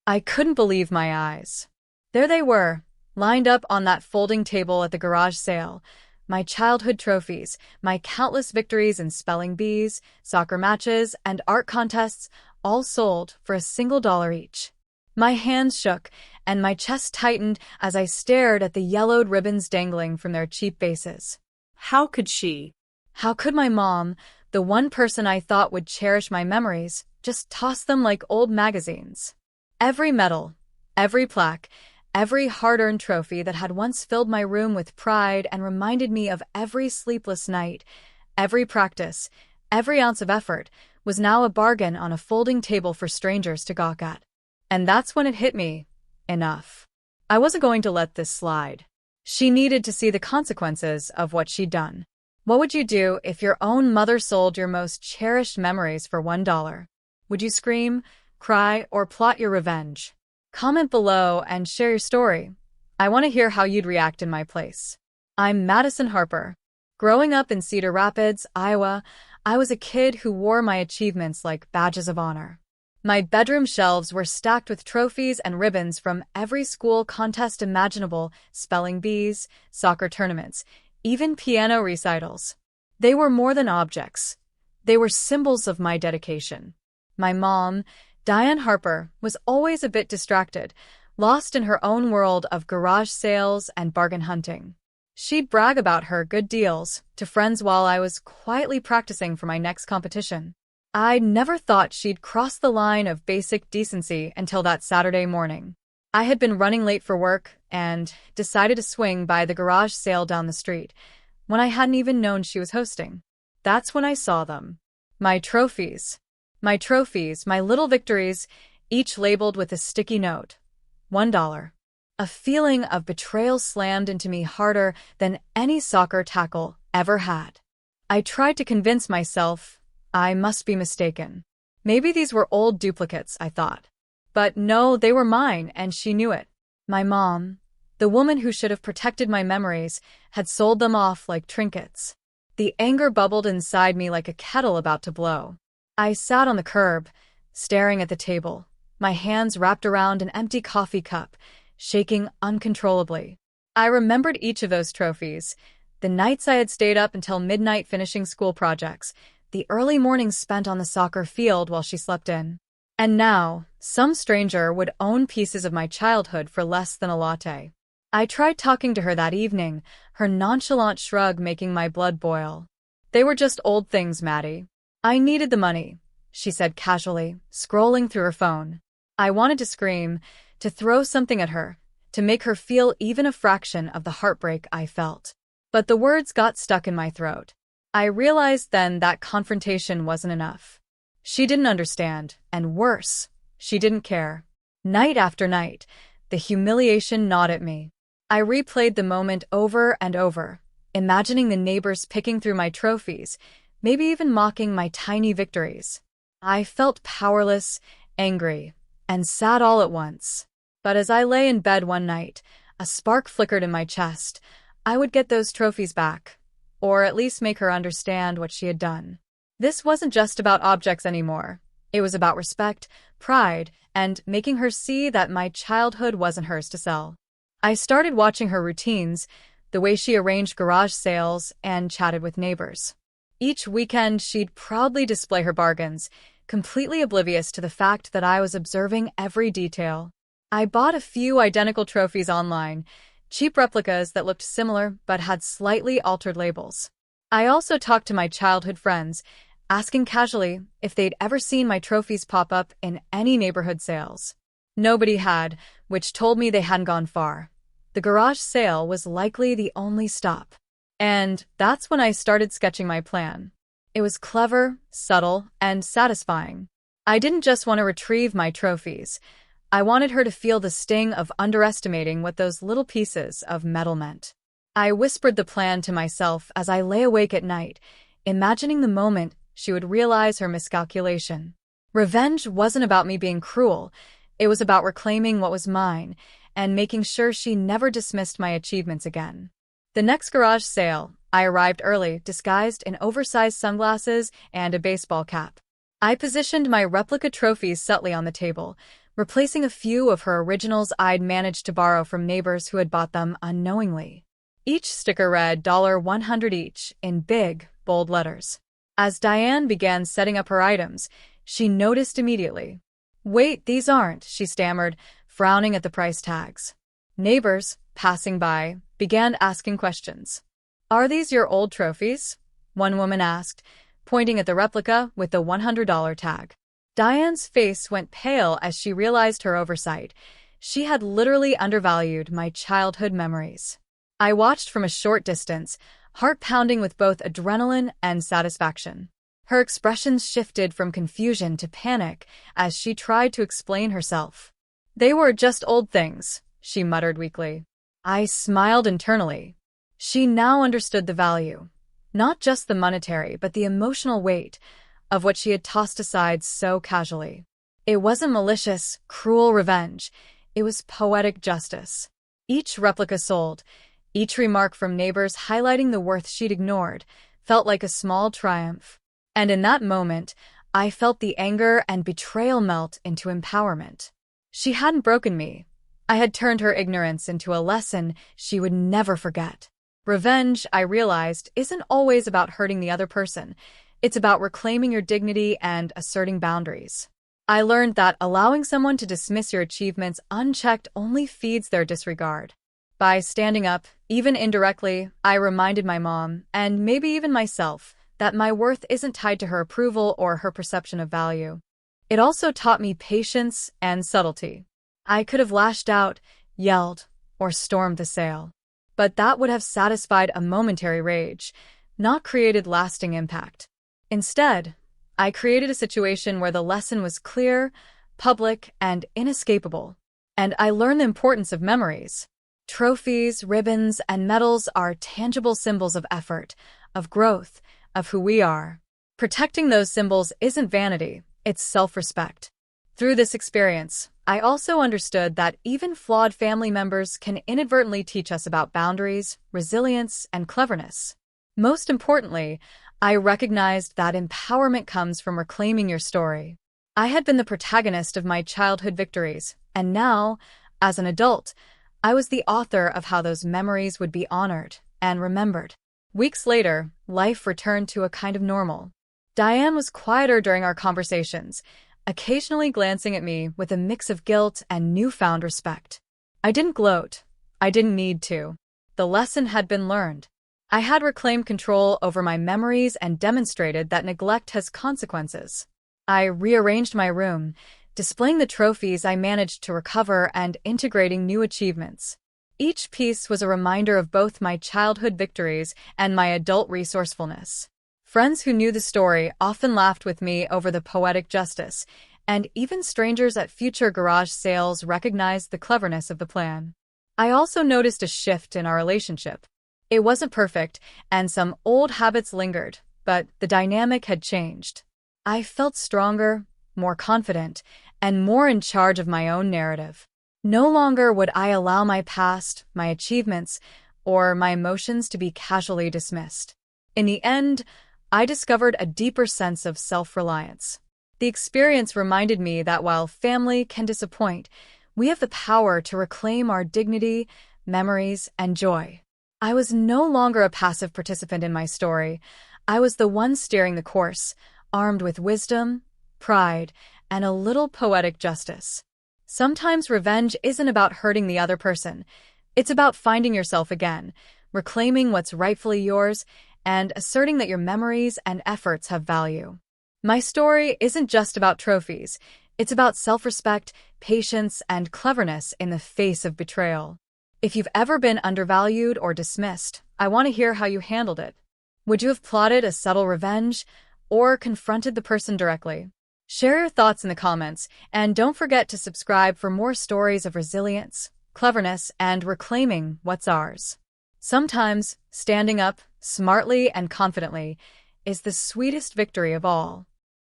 I couldn't believe my eyes. There they were, lined up on that folding table at the garage sale. My childhood trophies, my countless victories in spelling bees, soccer matches, and art contests, all sold for $1 each. My hands shook, and my chest tightened as I stared at the yellowed ribbons dangling from their cheap bases. How could she? How could my mom, the one person I thought would cherish my memories, just toss them like old magazines? Every medal, every plaque, every hard-earned trophy that had once filled my room with pride and reminded me of every sleepless night, every practice, every ounce of effort, was now a bargain on a folding table for strangers to gawk at. And that's when it hit me. Enough. I wasn't going to let this slide. She needed to see the consequences of what she'd done. What would you do if your own mother sold your most cherished memories for $1? Would you scream, cry, or plot your revenge? Comment below and share your story. I want to hear how you'd react in my place. I'm Madison Harper. Growing up in Cedar Rapids, Iowa, I was a kid who wore my achievements like badges of honor. My bedroom shelves were stacked with trophies and ribbons from every school contest imaginable, spelling bees, soccer tournaments, even piano recitals. They were more than objects. They were symbols of my dedication. My mom, Diane Harper, was always a bit distracted, lost in her own world of garage sales and bargain hunting. She'd brag about her good deals to friends while I was quietly practicing for my next competition. I never thought she'd cross the line of basic decency until that Saturday morning. I had been running late for work and decided to swing by the garage sale down the street when I hadn't even known she was hosting. That's when I saw them. My trophies. My trophies, my little victories, each labeled with a sticky note. $1. A feeling of betrayal slammed into me harder than any soccer tackle ever had. I tried to convince myself I must be mistaken. Maybe these were old duplicates, I thought. But no, they were mine, and she knew it. My mom, the woman who should have protected my memories, had sold them off like trinkets. The anger bubbled inside me like a kettle about to blow. I sat on the curb, staring at the table, my hands wrapped around an empty coffee cup, shaking uncontrollably. I remembered each of those trophies, the nights I had stayed up until midnight finishing school projects, the early mornings spent on the soccer field while she slept in. And now, some stranger would own pieces of my childhood for less than a latte. I tried talking to her that evening, her nonchalant shrug making my blood boil. They were just old things, Maddie. I needed the money, she said casually, scrolling through her phone. I wanted to scream, to throw something at her, to make her feel even a fraction of the heartbreak I felt. But the words got stuck in my throat. I realized then that confrontation wasn't enough. She didn't understand, and worse, she didn't care. Night after night, the humiliation gnawed at me. I replayed the moment over and over, imagining the neighbors picking through my trophies, maybe even mocking my tiny victories. I felt powerless, angry, and sad all at once. But as I lay in bed one night, a spark flickered in my chest. I would get those trophies back, or at least make her understand what she had done. This wasn't just about objects anymore. It was about respect, pride, and making her see that my childhood wasn't hers to sell. I started watching her routines, the way she arranged garage sales and chatted with neighbors. Each weekend, she'd proudly display her bargains, completely oblivious to the fact that I was observing every detail. I bought a few identical trophies online, cheap replicas that looked similar but had slightly altered labels. I also talked to my childhood friends, asking casually if they'd ever seen my trophies pop up in any neighborhood sales. Nobody had, which told me they hadn't gone far. The garage sale was likely the only stop. And that's when I started sketching my plan. It was clever, subtle, and satisfying. I didn't just want to retrieve my trophies. I wanted her to feel the sting of underestimating what those little pieces of metal meant. I whispered the plan to myself as I lay awake at night, imagining the moment she would realize her miscalculation. Revenge wasn't about me being cruel. It was about reclaiming what was mine and making sure she never dismissed my achievements again. The next garage sale, I arrived early, disguised in oversized sunglasses and a baseball cap. I positioned my replica trophies subtly on the table, replacing a few of her originals I'd managed to borrow from neighbors who had bought them unknowingly. Each sticker read $100 each in big, bold letters. As Diane began setting up her items, she noticed immediately. "Wait, these aren't," she stammered, frowning at the price tags. Neighbors, passing by, began asking questions. "Are these your old trophies?" one woman asked, pointing at the replica with the $100 tag. Diane's face went pale as she realized her oversight. She had literally undervalued my childhood memories. I watched from a short distance, heart pounding with both adrenaline and satisfaction. Her expressions shifted from confusion to panic as she tried to explain herself. "They were just old things," she muttered weakly. I smiled internally. She now understood the value, not just the monetary but the emotional weight, of what she had tossed aside so casually. It wasn't malicious, cruel revenge. It was poetic justice. Each replica sold, each remark from neighbors highlighting the worth she'd ignored, felt like a small triumph. And in that moment, I felt the anger and betrayal melt into empowerment. She hadn't broken me. I had turned her ignorance into a lesson she would never forget. Revenge, I realized, isn't always about hurting the other person. It's about reclaiming your dignity and asserting boundaries. I learned that allowing someone to dismiss your achievements unchecked only feeds their disregard. By standing up, even indirectly, I reminded my mom, and maybe even myself, that my worth isn't tied to her approval or her perception of value. It also taught me patience and subtlety. I could have lashed out, yelled, or stormed the sale. But that would have satisfied a momentary rage, not created lasting impact. Instead, I created a situation where the lesson was clear, public, and inescapable. And I learned the importance of memories. Trophies, ribbons, and medals are tangible symbols of effort, of growth, of who we are. Protecting those symbols isn't vanity, it's self-respect. Through this experience, I also understood that even flawed family members can inadvertently teach us about boundaries, resilience, and cleverness. Most importantly, I recognized that empowerment comes from reclaiming your story. I had been the protagonist of my childhood victories, and now, as an adult, I was the author of how those memories would be honored and remembered. Weeks later, life returned to a kind of normal. Diane was quieter during our conversations, occasionally glancing at me with a mix of guilt and newfound respect. I didn't gloat. I didn't need to. The lesson had been learned. I had reclaimed control over my memories and demonstrated that neglect has consequences. I rearranged my room, displaying the trophies I managed to recover and integrating new achievements. Each piece was a reminder of both my childhood victories and my adult resourcefulness. Friends who knew the story often laughed with me over the poetic justice, and even strangers at future garage sales recognized the cleverness of the plan. I also noticed a shift in our relationship. It wasn't perfect, and some old habits lingered, but the dynamic had changed. I felt stronger, more confident, and more in charge of my own narrative. No longer would I allow my past, my achievements, or my emotions to be casually dismissed. In the end, I discovered a deeper sense of self-reliance. The experience reminded me that while family can disappoint, we have the power to reclaim our dignity, memories, and joy. I was no longer a passive participant in my story. I was the one steering the course, armed with wisdom, pride, and a little poetic justice. Sometimes revenge isn't about hurting the other person. It's about finding yourself again, reclaiming what's rightfully yours, and asserting that your memories and efforts have value. My story isn't just about trophies. It's about self-respect, patience, and cleverness in the face of betrayal. If you've ever been undervalued or dismissed, I want to hear how you handled it. Would you have plotted a subtle revenge or confronted the person directly? Share your thoughts in the comments, and don't forget to subscribe for more stories of resilience, cleverness, and reclaiming what's ours. Sometimes, standing up, smartly and confidently, is the sweetest victory of all.